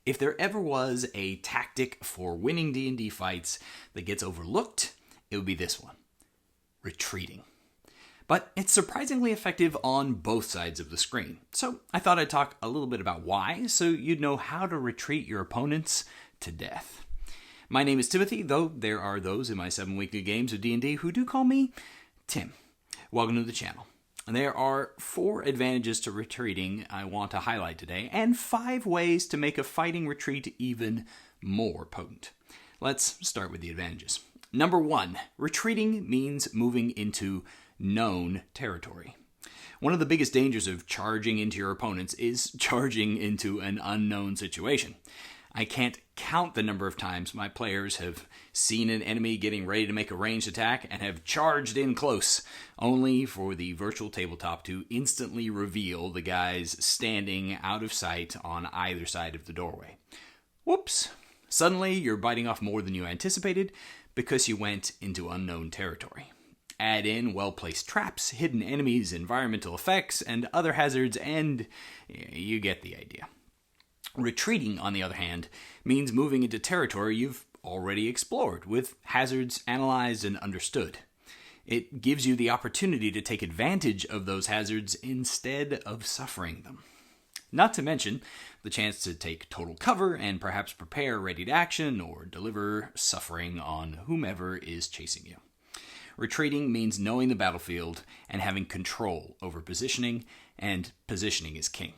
If there ever was a tactic for winning D&D fights that gets overlooked, it would be this one: retreating. But it's surprisingly effective on both sides of the screen. So I thought I'd talk a little bit about why, so you'd know how to retreat your opponents to death. My name is Timothy, though there are those in my 7 weekly games of D&D who do call me Tim. Welcome to the channel. There are 4 advantages to retreating I want to highlight today, and 5 ways to make a fighting retreat even more potent. Let's start with the advantages. Number 1, retreating means moving into known territory. One of the biggest dangers of charging into your opponents is charging into an unknown situation. I can't count the number of times my players have seen an enemy getting ready to make a ranged attack and have charged in close, only for the virtual tabletop to instantly reveal the guys standing out of sight on either side of the doorway. Whoops! Suddenly, you're biting off more than you anticipated because you went into unknown territory. Add in well-placed traps, hidden enemies, environmental effects, and other hazards, and you get the idea. Retreating, on the other hand, means moving into territory you've already explored, with hazards analyzed and understood. It gives you the opportunity to take advantage of those hazards instead of suffering them. Not to mention the chance to take total cover and perhaps prepare ready to action or deliver suffering on whomever is chasing you. Retreating means knowing the battlefield and having control over positioning, and positioning is king.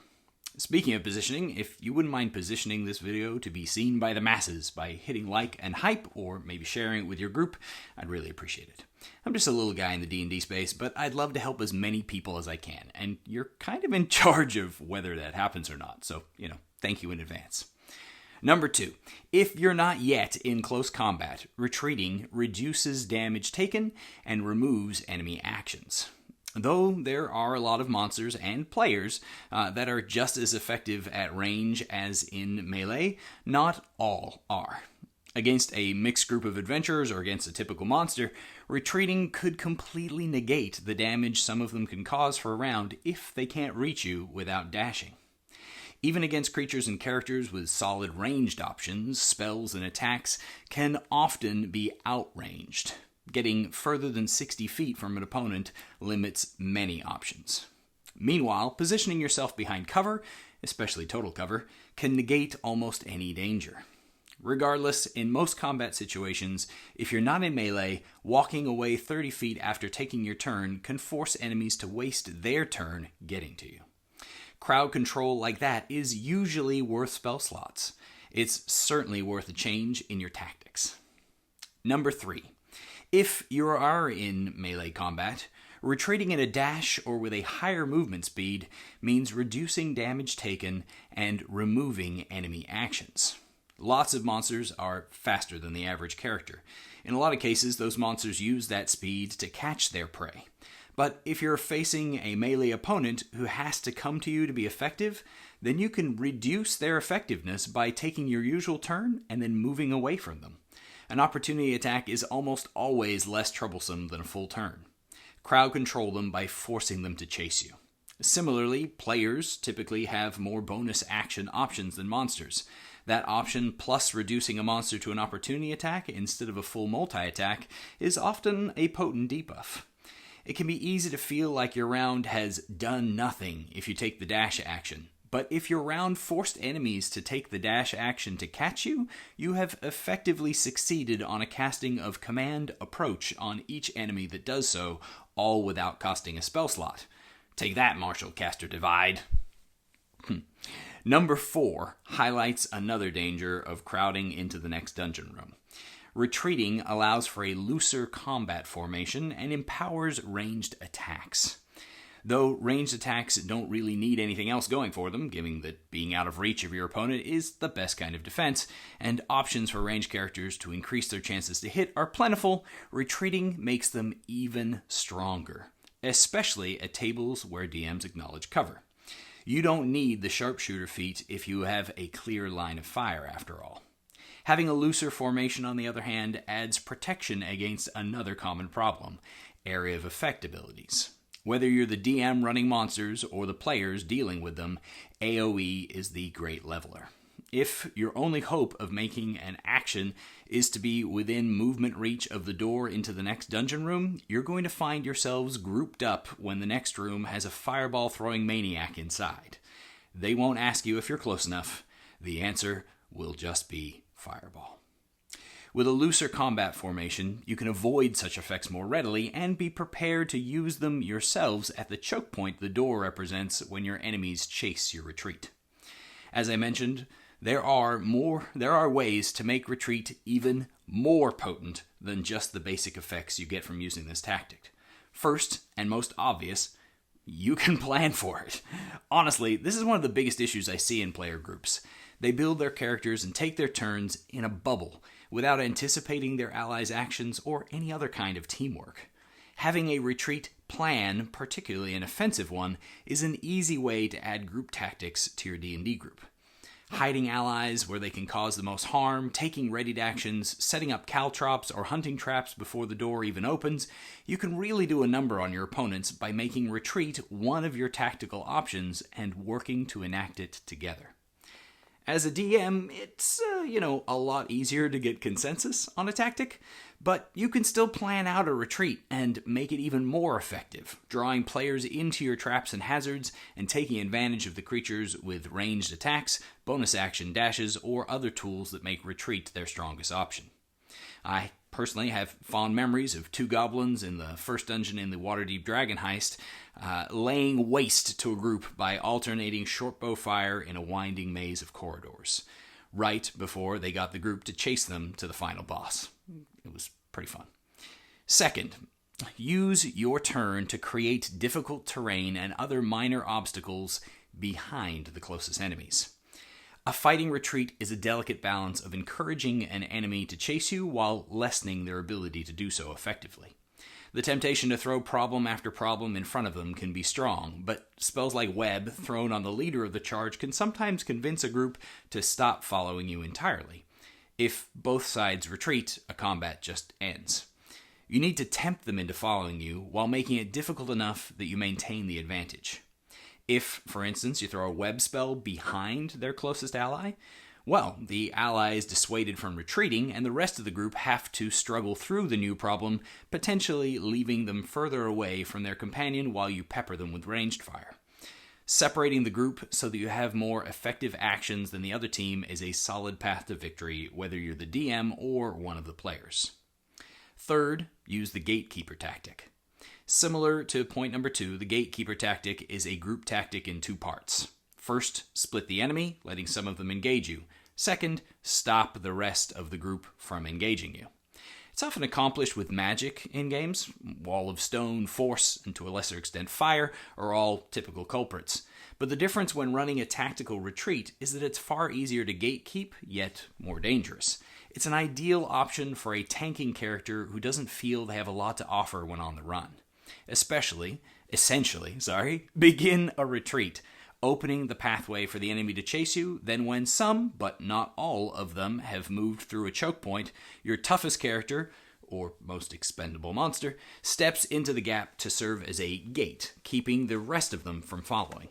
Speaking of positioning, if you wouldn't mind positioning this video to be seen by the masses by hitting like and hype, or maybe sharing it with your group, I'd really appreciate it. I'm just a little guy in the D&D space, but I'd love to help as many people as I can, and you're kind of in charge of whether that happens or not, so, thank you in advance. Number 2, if you're not yet in close combat, retreating reduces damage taken and removes enemy actions. Though there are a lot of monsters and players that are just as effective at range as in melee, not all are. Against a mixed group of adventurers or against a typical monster, retreating could completely negate the damage some of them can cause for a round if they can't reach you without dashing. Even against creatures and characters with solid ranged options, spells and attacks can often be outranged. Getting further than 60 feet from an opponent limits many options. Meanwhile, positioning yourself behind cover, especially total cover, can negate almost any danger. Regardless, in most combat situations, if you're not in melee, walking away 30 feet after taking your turn can force enemies to waste their turn getting to you. Crowd control like that is usually worth spell slots. It's certainly worth a change in your tactics. Number 3. If you are in melee combat, retreating in a dash or with a higher movement speed means reducing damage taken and removing enemy actions. Lots of monsters are faster than the average character. In a lot of cases, those monsters use that speed to catch their prey. But if you're facing a melee opponent who has to come to you to be effective, then you can reduce their effectiveness by taking your usual turn and then moving away from them. An opportunity attack is almost always less troublesome than a full turn. Crowd control them by forcing them to chase you. Similarly, players typically have more bonus action options than monsters. That option, plus reducing a monster to an opportunity attack instead of a full multi-attack, is often a potent debuff. It can be easy to feel like your round has done nothing if you take the dash action. But if your round forced enemies to take the dash action to catch you, you have effectively succeeded on a casting of command approach on each enemy that does so, all without costing a spell slot. Take that, Martial Caster Divide. Number 4 highlights another danger of crowding into the next dungeon room. Retreating allows for a looser combat formation and empowers ranged attacks. Though ranged attacks don't really need anything else going for them, given that being out of reach of your opponent is the best kind of defense, and options for ranged characters to increase their chances to hit are plentiful, retreating makes them even stronger, especially at tables where DMs acknowledge cover. You don't need the sharpshooter feat if you have a clear line of fire, after all. Having a looser formation, on the other hand, adds protection against another common problem, area of effect abilities. Whether you're the DM running monsters or the players dealing with them, AoE is the great leveler. If your only hope of making an action is to be within movement reach of the door into the next dungeon room, you're going to find yourselves grouped up when the next room has a fireball-throwing maniac inside. They won't ask you if you're close enough. The answer will just be fireball. With a looser combat formation, you can avoid such effects more readily and be prepared to use them yourselves at the choke point the door represents when your enemies chase your retreat. As I mentioned, there are ways to make retreat even more potent than just the basic effects you get from using this tactic. First, and most obvious, you can plan for it. Honestly, this is one of the biggest issues I see in player groups. They build their characters and take their turns in a bubble, without anticipating their allies' actions or any other kind of teamwork. Having a retreat plan, particularly an offensive one, is an easy way to add group tactics to your D&D group. Hiding allies where they can cause the most harm, taking readied actions, setting up caltrops or hunting traps before the door even opens, you can really do a number on your opponents by making retreat one of your tactical options and working to enact it together. As a DM, it's, a lot easier to get consensus on a tactic, but you can still plan out a retreat and make it even more effective, drawing players into your traps and hazards and taking advantage of the creatures with ranged attacks, bonus action dashes, or other tools that make retreat their strongest option. I personally have fond memories of 2 goblins in the first dungeon in the Waterdeep Dragon heist, laying waste to a group by alternating shortbow fire in a winding maze of corridors, right before they got the group to chase them to the final boss. It was pretty fun. Second, use your turn to create difficult terrain and other minor obstacles behind the closest enemies. A fighting retreat is a delicate balance of encouraging an enemy to chase you while lessening their ability to do so effectively. The temptation to throw problem after problem in front of them can be strong, but spells like Web thrown on the leader of the charge can sometimes convince a group to stop following you entirely. If both sides retreat, a combat just ends. You need to tempt them into following you while making it difficult enough that you maintain the advantage. If, for instance, you throw a web spell behind their closest ally, well, the ally is dissuaded from retreating, and the rest of the group have to struggle through the new problem, potentially leaving them further away from their companion while you pepper them with ranged fire. Separating the group so that you have more effective actions than the other team is a solid path to victory, whether you're the DM or one of the players. Third, use the gatekeeper tactic. Similar to point number 2, the gatekeeper tactic is a group tactic in 2 parts. First, split the enemy, letting some of them engage you. Second, stop the rest of the group from engaging you. It's often accomplished with magic in games. Wall of stone, force, and to a lesser extent fire are all typical culprits. But the difference when running a tactical retreat is that it's far easier to gatekeep, yet more dangerous. It's an ideal option for a tanking character who doesn't feel they have a lot to offer when on the run. Essentially, begin a retreat, opening the pathway for the enemy to chase you. Then when some, but not all of them, have moved through a choke point, your toughest character, or most expendable monster, steps into the gap to serve as a gate, keeping the rest of them from following.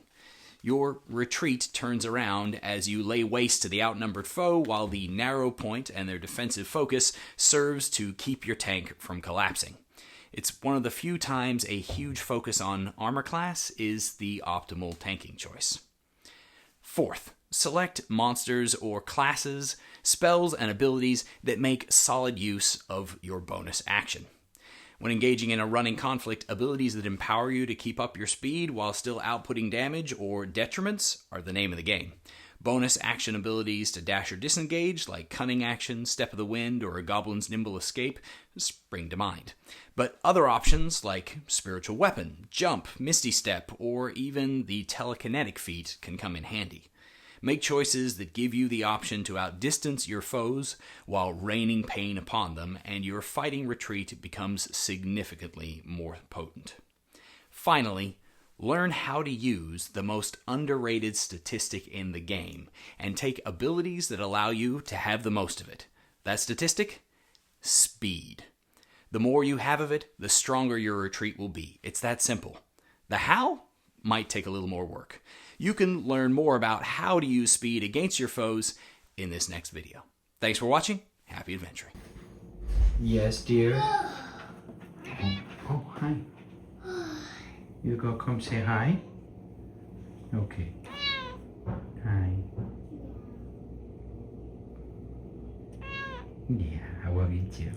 Your retreat turns around as you lay waste to the outnumbered foe, while the narrow point and their defensive focus serves to keep your tank from collapsing. It's one of the few times a huge focus on armor class is the optimal tanking choice. Fourth, select monsters or classes, spells, and abilities that make solid use of your bonus action. When engaging in a running conflict, abilities that empower you to keep up your speed while still outputting damage or detriments are the name of the game. Bonus action abilities to dash or disengage, like Cunning Action, Step of the Wind, or a Goblin's Nimble Escape, spring to mind. But other options, like Spiritual Weapon, Jump, Misty Step, or even the Telekinetic feat can come in handy. Make choices that give you the option to outdistance your foes while raining pain upon them, and your fighting retreat becomes significantly more potent. Finally, learn how to use the most underrated statistic in the game, and take abilities that allow you to have the most of it. That statistic? Speed. The more you have of it, the stronger your retreat will be. It's that simple. The how might take a little more work. You can learn more about how to use speed against your foes in this next video. Thanks for watching. Happy adventuring. Yes, dear. Oh, hi. You go come say hi? Okay. Hi. Yeah, I love you too.